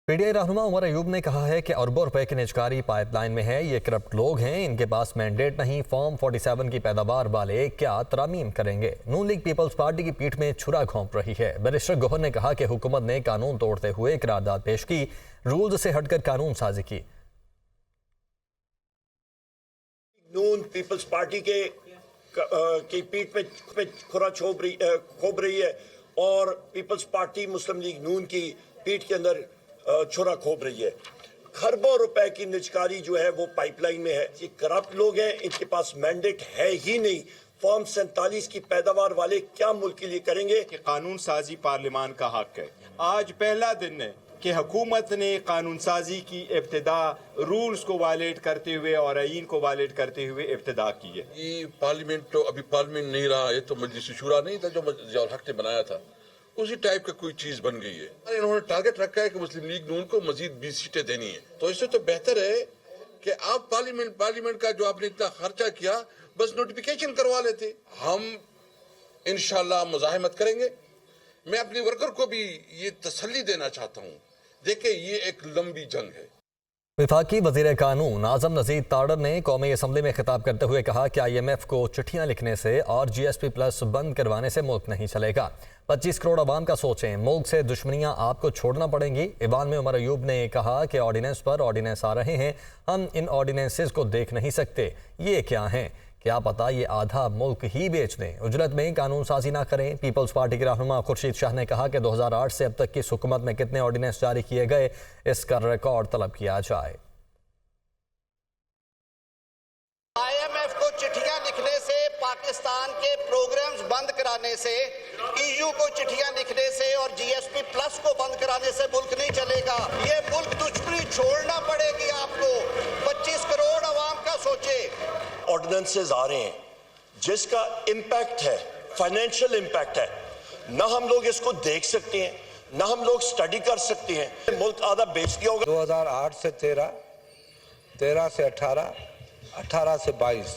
P T I رہنما عمر ایوب نے کہا ہے کہ اربوں روپے کی نجکاری پائپ لائن میں ہے۔ یہ کرپٹ لوگ ہیں، ان کے پاس مینڈیٹ نہیں۔ فارم 47 کی پیداوار والے کیا ترامیم کریں گے؟ نون لیگ پیپلز پارٹی کی پیٹھ میں چھرا گھونپ رہی ہے۔ بیرسٹر گوہر نے کہا کہ حکومت نے قانون توڑتے ہوئے قرارداد پیش کی، رولز سے ہٹ کر قانون سازی کی۔ نون پیپلز پارٹی کی پیٹھ میں چھرا گھونپ رہی ہے اور پیپلز پارٹی مسلم لیگ نون کی پیٹھ کے اندر چھرا کھوپ رہی ہے۔ خربوں روپے کی نجکاری جو ہے وہ پائپ لائن میں ہے۔ یہ کرپٹ لوگ ہیں، ان کے پاس مینڈیٹ ہے ہی نہیں۔ فارم 47 کی پیداوار والے کیا ملک کے لیے کریں گے؟ کہ قانون سازی پارلیمان کا حق ہے۔ آج پہلا دن ہے کہ حکومت نے قانون سازی کی ابتدا رولز کو وائلیٹ کرتے ہوئے اور آئین کو وائلیٹ کرتے ہوئے ابتدا کی ہے۔ یہ پارلیمنٹ تو ابھی پارلیمنٹ نہیں رہا، یہ تو مجلس شورا نہیں تھا جو ضیاء الحق نے بنایا تھا، اسی ٹائپ کا کوئی چیز بن گئی ہے۔ انہوں نے ٹارگٹ رکھا ہے کہ مسلم لیگ نون کو مزید 20 سیٹیں دینی ہیں، تو اس سے تو بہتر ہے کہ آپ پارلیمنٹ کا جو آپ نے اتنا خرچہ کیا بس نوٹیفیکیشن کروا لیتے۔ ہم انشاءاللہ مزاحمت کریں گے۔ میں اپنے ورکر کو بھی یہ تسلی دینا چاہتا ہوں، دیکھیں یہ ایک لمبی جنگ ہے۔ وفاقی وزیر قانون اعظم نذیر تاڑر نے قومی اسمبلی میں خطاب کرتے ہوئے کہا کہ آئی ایم ایف کو چٹھیاں لکھنے سے اور جی ایس پی پلس بند کروانے سے ملک نہیں چلے گا۔ 25 کروڑ عوام کا سوچیں، ملک سے دشمنیاں آپ کو چھوڑنا پڑیں گی۔ ایوان میں عمر ایوب نے کہا کہ آرڈیننس پر آرڈیننس آ رہے ہیں، ہم ان آرڈیننسز کو دیکھ نہیں سکتے۔ یہ کیا ہیں؟ کیا پتا یہ آدھا ملک ہی بیچ دیں۔ اجلت میں قانون سازی نہ کریں۔ پیپلز پارٹی کے رہنما خورشید شاہ نے کہا کہ 2008 سے اب تک کی حکومت میں کتنے آرڈیننس جاری کیے گئے، اس کا ریکارڈ طلب کیا جائے۔ آئی ایم ایف کو چٹھیاں لکھنے سے، پاکستان کے پروگرامز بند کرانے سے، ای یو کو چٹھیاں لکھنے سے اور جی ایس پی پلس کو بند کرانے سے ملک نہیں چلے گا۔ یہ ملک دشمنی چھوڑنا پڑے گی آپ کو۔ 25 کروڑ عوام کا سوچے۔ آرڈیننسز آ رہے ہیں جس کا امپیکٹ ہے، فائنینشیل امپیکٹ ہے، نہ ہم لوگ اس کو دیکھ سکتے ہیں نہ ہم لوگ سٹڈی کر سکتے ہیں۔ ملک آدھا بیچ دیا ہوگا۔ 2008 سے 13، 13 سے 18، 18 سے 22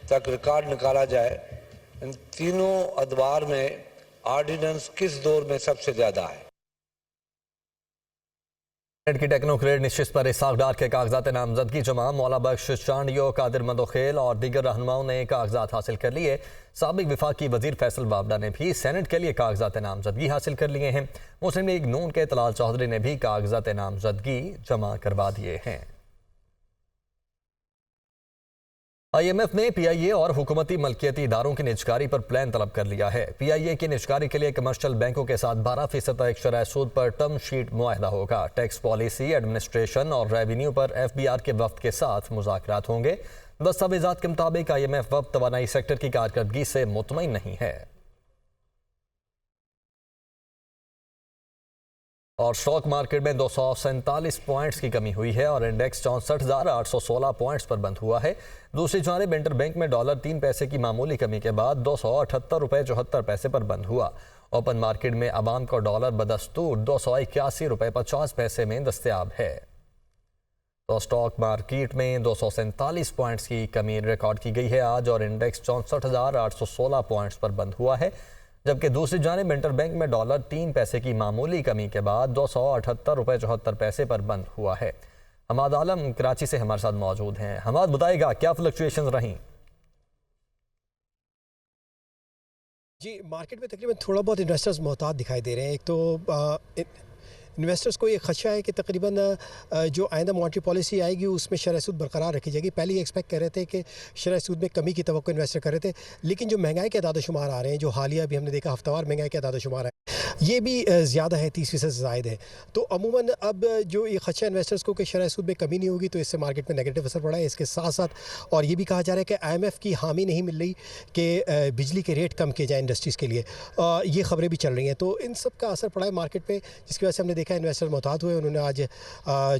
تک ریکارڈ نکالا جائے، ان تینوں ادوار میں آرڈیننس کس دور میں سب سے زیادہ ہے؟ سینیٹ کی ٹیکنوکریٹ نشست پر اسحاق ڈار کے کاغذات نامزدگی جمع۔ مولا بخش چانڈیو، قادر مدوخیل اور دیگر رہنماؤں نے کاغذات حاصل کر لیے۔ سابق وفاقی وزیر فیصل بابڑا نے بھی سینیٹ کے لیے کاغذات نامزدگی حاصل کر لیے ہیں۔ مسلم لیگ نون کے طلال چودھری نے بھی کاغذات نامزدگی جمع کروا دیے ہیں۔ آئی ایم ایف نے پی آئی اے اور حکومتی ملکیتی اداروں کی نجکاری پر پلان طلب کر لیا ہے۔ پی آئی اے کی نجکاری کے لیے کمرشل بینکوں کے ساتھ 12% تک شرح سود پر ٹرم شیٹ معاہدہ ہوگا۔ ٹیکس پالیسی، ایڈمنسٹریشن اور ریونیو پر ایف بی آر کے وفد کے ساتھ مذاکرات ہوں گے۔ دستاویزات کے مطابق آئی ایم ایف وفد توانائی سیکٹر کی کارکردگی سے مطمئن نہیں ہے۔ اور اسٹاک مارکیٹ میں 247 پوائنٹس کی کمی ہوئی ہے اور انڈیکس 64,816 پوائنٹس پر بند ہوا ہے۔ دوسری جانب انٹر بینک میں ڈالر 3 پیسے کی معمولی کمی کے بعد 278.74 روپے پر بند ہوا۔ اوپن مارکیٹ میں عوام کو ڈالر بدستور 281.50 میں دستیاب ہے۔ تو اسٹاک مارکیٹ میں 247 پوائنٹس کی کمی ریکارڈ کی گئی ہے آج، اور انڈیکس 64,816 پوائنٹس پر بند ہوا ہے، جبکہ دوسری جانب انٹر بینک میں ڈالر 3 پیسے کی معمولی کمی کے بعد 278.74 پر بند ہوا ہے۔ حماد عالم کراچی سے ہمارے ساتھ موجود ہیں۔ حماد، بتائے گا کیا فلکچویشنز رہیں؟ جی، مارکیٹ میں تقریباً تھوڑا بہت انویسٹرز محتاط دکھائی دے رہے ہیں۔ ایک تو انویسٹرز کو یہ خدشہ ہے کہ تقریباً جو آئندہ مانیٹری پالیسی آئے گی اس میں شرح سود برقرار رکھی جائے گی۔ پہلے یہ ایکسپیکٹ کر رہے تھے کہ شرح سود میں کمی کی توقع انویسٹر کر رہے تھے، لیکن جو مہنگائی کے اعداد و شمار آ رہے ہیں، جو حالیہ بھی ہم نے دیکھا ہفتہ وار مہنگائی کے اعداد و شمار ہے، یہ بھی زیادہ ہے، 30% سے زائد ہے۔ تو عموماً اب جو یہ خدشہ انویسٹرز کو کہ شرح سود میں کمی نہیں ہوگی تو اس سے مارکیٹ میں نیگیٹو اثر پڑا ہے۔ اس کے ساتھ ساتھ اور یہ بھی کہا جا رہا ہے کہ آئی ایم ایف کی حامی نہیں مل رہی کہ بجلی کے ریٹ کم کیے جائیں انڈسٹریز کے لیے، یہ خبریں بھی چل رہی ہیں۔ تو ان سب کا اثر پڑا ہے مارکیٹ پہ، جس کی وجہ سے ہم نے دیکھا انویسٹر محتاط ہوئے۔ انہوں نے آج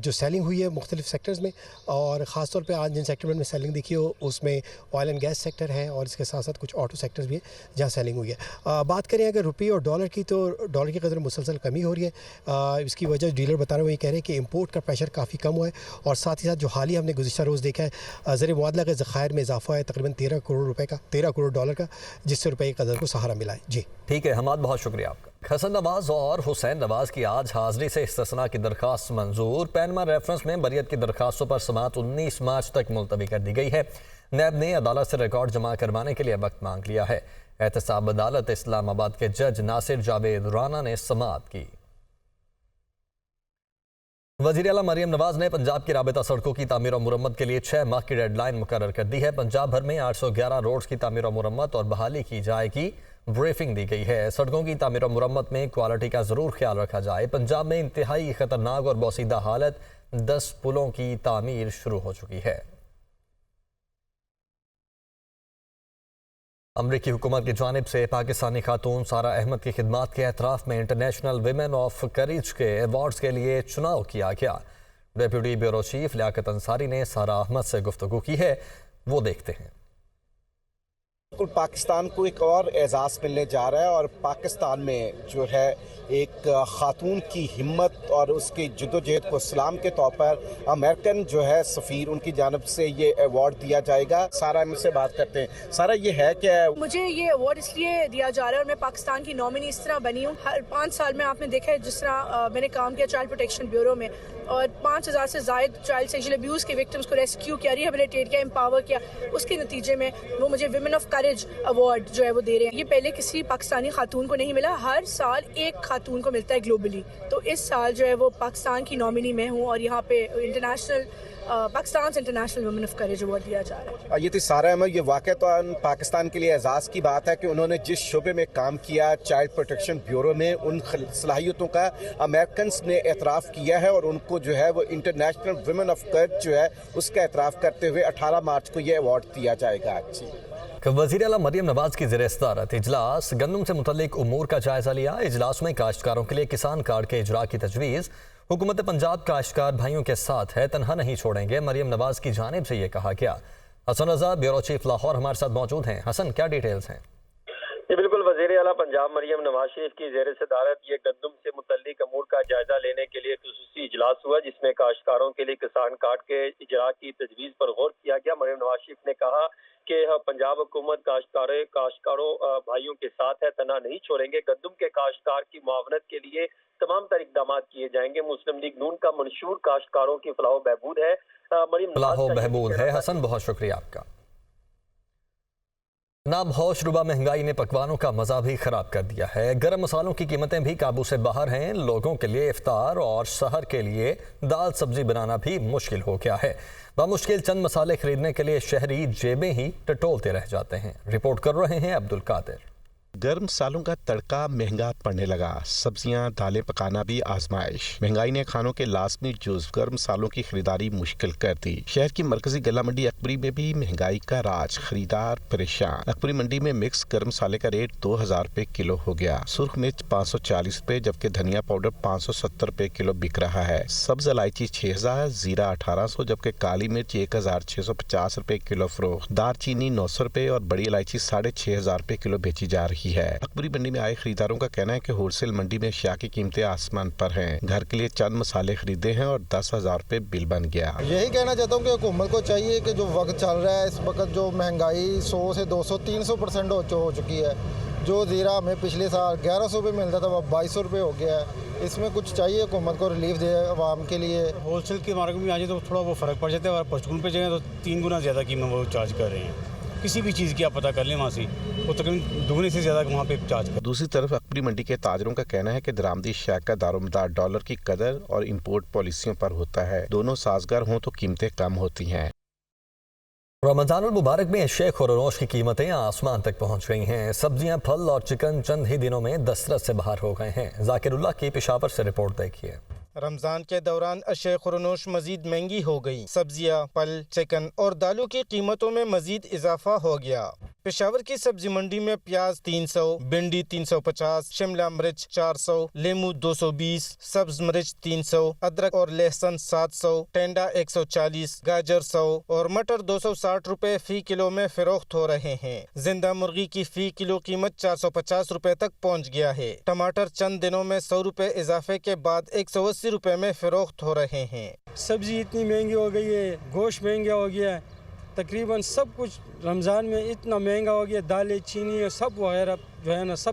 جو سیلنگ ہوئی ہے مختلف سیکٹرز میں، اور خاص طور پہ آج جن سیکٹر میں سیلنگ دیکھی ہو اس میں آئل اینڈ گیس سیکٹر ہے، اور اس کے ساتھ ساتھ کچھ آٹو سیکٹرز بھی ہیں جہاں سیلنگ ہوئی ہے۔ بات کریں اگر روپے اور ڈالر کی، تو ڈالر کی قدر مسلسل کمی ہو رہی ہے۔ اس کی وجہ ڈیلر بتا رہے ہیں، وہ یہ کہہ رہے ہیں کہ امپورٹ کا پریشر کافی کم ہوا ہے، اور ساتھ ہی ساتھ جو حالیہ ہم نے گزشتہ روز دیکھا ہے زر معادلہ کے ذخائر میں اضافہ ہے تقریباً 13 کروڑ روپے کا، 13 کروڑ ڈالر کا، جس سے روپے کی قدر کو سہارا ملا ہے۔ جی ٹھیک ہے حماد، بہت شکریہ آپ کا۔ حسن نواز اور حسین نواز کی آج حاضری سے استثناء کی درخواست منظور۔ پینما ریفرنس میں بریت کی درخواستوں پر سماعت 19 مارچ تک ملتوی کر دی گئی ہے۔ نیب نے عدالت سے ریکارڈ جمع کروانے کے لیے وقت مانگ لیا ہے۔ احتساب عدالت اسلام آباد کے جج ناصر جاوید رانا نے سماعت کی۔ وزیر اعلیٰ مریم نواز نے پنجاب کی رابطہ سڑکوں کی تعمیر و مرمت کے لیے 6 ماہ کی ڈیڈ لائن مقرر کر دی ہے۔ پنجاب بھر میں 811 روڈز کی تعمیر و مرمت اور بحالی کی جائے گی، بریفنگ دی گئی ہے۔ سڑکوں کی تعمیر و مرمت میں کوالٹی کا ضرور خیال رکھا جائے۔ پنجاب میں انتہائی خطرناک اور بوسیدہ حالت 10 پلوں کی تعمیر شروع ہو چکی ہے۔ امریکی حکومت کی جانب سے پاکستانی خاتون سارہ احمد کی خدمات کے اعتراف میں انٹرنیشنل ویمن آف کریج کے ایوارڈز کے لیے چناؤ کیا گیا۔ ڈیپٹی بیورو چیف لیاقت انصاری نے سارہ احمد سے گفتگو کی ہے، وہ دیکھتے ہیں۔ پاکستان کو ایک اور اعزاز ملنے جا رہا ہے، اور پاکستان میں جو ہے ایک خاتون کی ہمت اور اس کی جدوجہد کو سلام کے طور پر امریکن جو ہے سفیر ان کی جانب سے یہ ایوارڈ دیا جائے گا۔ سارہ احمد سے بات کرتے ہیں۔ سارہ، یہ ہے کہ مجھے یہ ایوارڈ اس لیے دیا جا رہا ہے اور میں پاکستان کی نامنی اس طرح بنی ہوں۔ ہر 5 سال میں آپ نے دیکھا ہے جس طرح میں نے کام کیا چائلڈ پروٹیکشن بیورو میں، اور 5000 سے زائد چائلڈ سیکشل ابیوز کے وکٹمز کو ریسکیو کیا، ریہیبلیٹیٹ کیا، امپاور کیا۔ اس کے نتیجے میں وہ مجھے ویمن آف کریج ایوارڈ جو ہے وہ دے رہے ہیں۔ یہ پہلے کسی پاکستانی خاتون کو نہیں ملا، ہر سال ایک خاتون کو ملتا ہے گلوبلی۔ تو اس سال جو ہے وہ پاکستان کی نامنی میں ہوں، اور یہاں پہ Pakistan international women of courage award دیا جا رہا ہے۔ یہ تھی سارہ احمد۔ یہ واقع تو پاکستان کے لیے اعزاز کی بات ہے کہ انہوں نے جس شعبے میں کام کیا چائلڈ پروٹیکشن بیورو میں، ان صلاحیتوں کا امریکنز نے اعتراف کیا ہے، اور ان کو جو ہے وہ انٹرنیشنل ویمن آف کریج جو ہے اس کا اعتراف کرتے ہوئے 18 مارچ کو یہ ایوارڈ دیا جائے گا۔ وزیر اعلیٰ مریم نواز کی زیر صدارت اجلاس گندم سے متعلق امور کا جائزہ لیا۔ اجلاس میں کاشتکاروں کے لیے کسان کارڈ کے اجراء کی تجویز۔ حکومت پنجاب کاشتکار بھائیوں کے ساتھ ہے، تنہا نہیں چھوڑیں گے، مریم نواز کی جانب سے یہ کہا گیا۔ حسن رضا بیورو چیف لاہور ہمارے ساتھ موجود ہیں۔ حسن، کیا ڈیٹیلز ہیں؟ جی بالکل، وزیر اعلیٰ پنجاب مریم نواز شریف کی زیر صدارت یہ گندم سے متعلق امور کا جائزہ لینے کے لیے خصوصی اجلاس ہوا، جس میں کاشتکاروں کے لیے کسان کارڈ کے اجراء کی تجویز پر غور کیا گیا۔ مریم نواز شریف نے کہا کہ پنجاب حکومت کاشتکاروں بھائیوں کے ساتھ ہے، تنہا نہیں چھوڑیں گے۔ گندم کے کاشتکار کی معاونت کے لیے تمام تر اقدامات کیے جائیں گے۔ مسلم لیگ نون کا منشور کاشتکاروں کی فلاح و بہبود ہے۔ فلاح و بہبود ہے۔ حسن، بہت شکریہ آپ کا۔ ناب ہوش ربا مہنگائی نے پکوانوں کا مزہ بھی خراب کر دیا ہے۔ گرم مسالوں کی قیمتیں بھی قابو سے باہر ہیں۔ لوگوں کے لیے افطار اور سحر کے لیے دال سبزی بنانا بھی مشکل ہو گیا ہے۔ بمشکل چند مسالے خریدنے کے لیے شہری جیبیں ہی ٹٹولتے رہ جاتے ہیں۔ رپورٹ کر رہے ہیں عبدالقادر۔ گرم مسالوں کا تڑکا مہنگا پڑنے لگا، سبزیاں دالیں پکانا بھی آزمائش۔ مہنگائی نے کھانوں کے لازمی جز گرم مسالوں کی خریداری مشکل کر دی۔ شہر کی مرکزی گلا منڈی اکبری میں بھی مہنگائی کا راج، خریدار پریشان۔ اکبری منڈی میں مکس گرم مسالے کا ریٹ 2000 روپے کلو ہو گیا۔ سرخ مرچ 540 روپے جبکہ دھنیا پاؤڈر 570 روپے کلو بک رہا ہے۔ سبز الائچی 6000، زیرہ 1800 جبکہ کالی مرچ 1650 روپے کلو فروخت۔ دار چینی 900 روپے اور بڑی الائچی 6500 روپے کلو بیچی جا رہی ہے۔ اکبری منڈی میں آئے خریداروں کا کہنا ہے کہ ہول سیل منڈی میں اشیاء کی قیمتیں آسمان پر ہیں۔ گھر کے لیے چند مسالے خریدے ہیں اور 10,000 روپے بل بن گیا۔ یہی کہنا چاہتا ہوں کہ حکومت کو چاہیے کہ جو وقت چل رہا ہے اس وقت جو مہنگائی 100 سے 200 300% ہو چکی ہے، جو زیرہ ہمیں پچھلے سال 1100 روپے ملتا تھا وہ 2200 روپے ہو گیا ہے۔ اس میں کچھ چاہیے حکومت کو ریلیف دے عوام کے لیے۔ ہول سیل کے مارکیٹ میں آ جائے تو تھوڑا وہ فرق پڑ جاتا ہے، اور پشتون پہ جائیں تو 3 گنا زیادہ قیمت وہ چارج کر رہے ہیں۔ کسی بھی چیز کی آپ پتہ کر لیں وہاں سے وہ تقریباً 2 سے زیادہ وہاں پہ چارج کر۔ دوسری طرف اکبری منڈی کے تاجروں کا کہنا ہے کہ درآمدی اشیاء کا دارومدار ڈالر کی قدر اور امپورٹ پالیسیوں پر ہوتا ہے۔ دونوں سازگار ہوں تو قیمتیں کم ہوتی ہیں۔ رمضان المبارک میں شیخ اور نوش کی قیمتیں آسمان تک پہنچ گئی ہیں۔ سبزیاں، پھل اور چکن چند ہی دنوں میں دسترس سے باہر ہو گئے ہیں۔ ذاکر اللہ کی پشاور سے رپورٹ دیکھیے۔ رمضان کے دوران اشیاء خورنوش مزید مہنگی ہو گئی۔ سبزیاں، پھل، چکن اور دالوں کی قیمتوں میں مزید اضافہ ہو گیا۔ پشاور کی سبزی منڈی میں پیاز 300، بھنڈی 350، شملہ مرچ 400، لیمو 220، سبز مرچ 300، ادرک اور لہسن 700، ٹینڈا 140، گاجر 100 اور مٹر 260 روپے فی کلو میں فروخت ہو رہے ہیں۔ زندہ مرغی کی فی کلو قیمت 450 روپے تک پہنچ گیا ہے۔ ٹماٹر چند دنوں میں 100 روپے اضافے کے بعد 180 روپے میں فروخت ہو رہے ہیں۔ سبزی اتنی مہنگی ہو گئی ہے، گوشت مہنگا ہو گیا ہے، تقریباً سب کچھ رمضان میں اتنا مہنگا ہو گیا، دالیں، چینی اور سب وغیرہ جو ہے نا سب